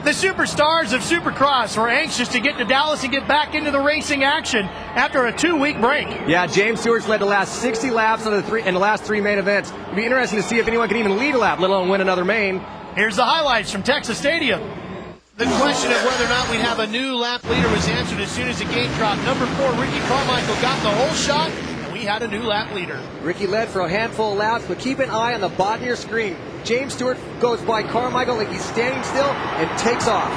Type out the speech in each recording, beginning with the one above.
The superstars of Supercross were anxious to get to Dallas and get back into the racing action after a 2-week break. Yeah, James Stewart's led the last 60 laps in the last 3 main events. It'd be interesting to see if anyone can even lead a lap, let alone win another main. Here's the highlights from Texas Stadium. The question of whether or not we'd have a new lap leader was answered as soon as the gate dropped. Number 4, Ricky Carmichael, got the whole shot, and we had a new lap leader. Ricky led for a handful of laps, but keep an eye on the bottom of your screen. James Stewart goes by Carmichael like he's standing still and takes off.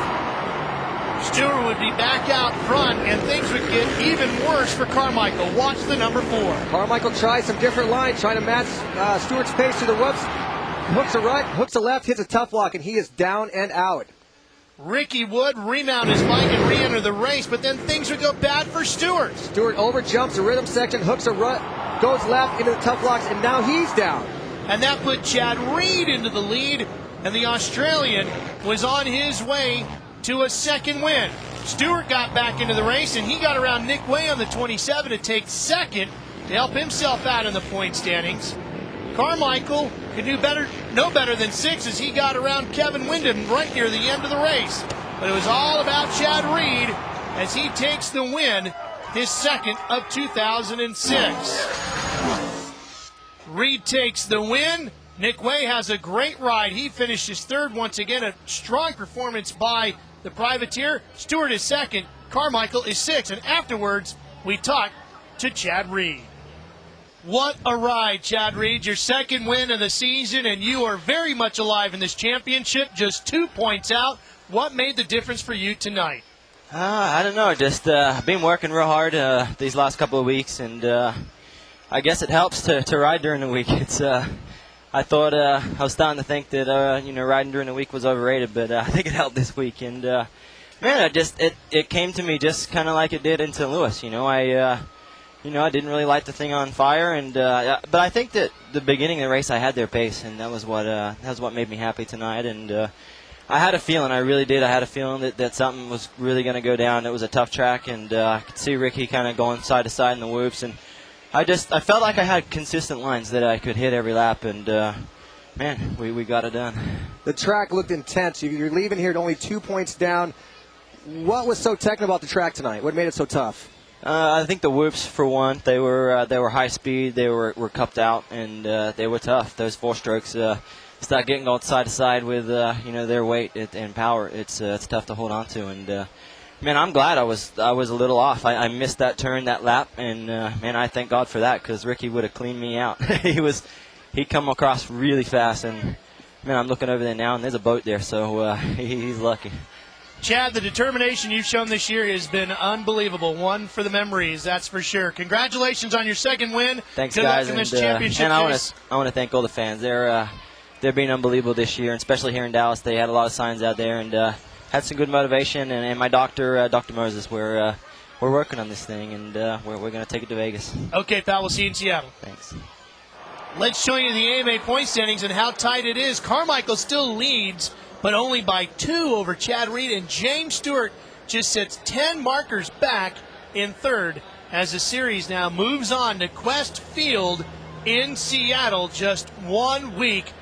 Stewart would be back out front, and things would get even worse for Carmichael. Watch the number 4. Carmichael tries some different lines, trying to match Stewart's pace to the whoops. Hooks a right, hooks a left, hits a tough block, and he is down and out. Ricky would remount his bike and re-enter the race, but then things would go bad for Stewart. Stewart overjumps the rhythm section, hooks a right, goes left into the tough blocks, and now he's down. And that put Chad Reed into the lead, and the Australian was on his way to a second win. Stewart got back into the race, and he got around Nick Way on the 27 to take second to help himself out in the point standings. Carmichael could do better, no better than 6 as he got around Kevin Windham right near the end of the race. But it was all about Chad Reed as he takes the win, his second of 2006. Reed takes the win. Nick Way has a great ride. He finishes third. Once again, a strong performance by the privateer. Stewart is second. Carmichael is 6th. And afterwards, we talked to Chad Reed. What a ride, Chad Reed. Your second win of the season, and you are very much alive in this championship. Just 2 points out. What made the difference for you tonight? I don't know. Just been working real hard these last couple of weeks, and I guess it helps to ride during the week. It's I thought I was starting to think that riding during the week was overrated, but I think it helped this week. And man, it came to me just kind of like it did in St. Louis. I didn't really light the thing on fire, and but I think that the beginning of the race I had their pace, and that was what made me happy tonight. And I had a feeling, I really did. I had a feeling that something was really going to go down. It was a tough track, and I could see Ricky kind of going side to side in the whoops, and I felt like I had consistent lines that I could hit every lap, and man, we got it done. The track looked intense. You're leaving here at only 2 points down. What was so technical about the track tonight? What made it so tough? I think the whoops, for one, they were high speed, they were cupped out, and they were tough. Those 4 strokes start getting going side to side with their weight and power. It's tough to hold on to, and man, I'm glad I was a little off. I missed that turn, that lap, and man, I thank God for that, because Ricky would have cleaned me out. He come across really fast, and man, I'm looking over there now, and there's a boat there, so he's lucky. Chad, the determination you've shown this year has been unbelievable. One for the memories, that's for sure. Congratulations on your second win. Thanks, Good guys. luck in this championship. And I want to thank all the fans. They're being unbelievable this year, and especially here in Dallas. They had a lot of signs out there, and had some good motivation. And my doctor, Dr. Moses, we're working on this thing, and we're going to take it to Vegas. Okay, pal. We'll see you in Seattle. Thanks. Let's show you the AMA point standings and how tight it is. Carmichael still leads, but only by 2 over Chad Reed, and James Stewart just sits 10 markers back in third as the series now moves on to Quest Field in Seattle just 1 week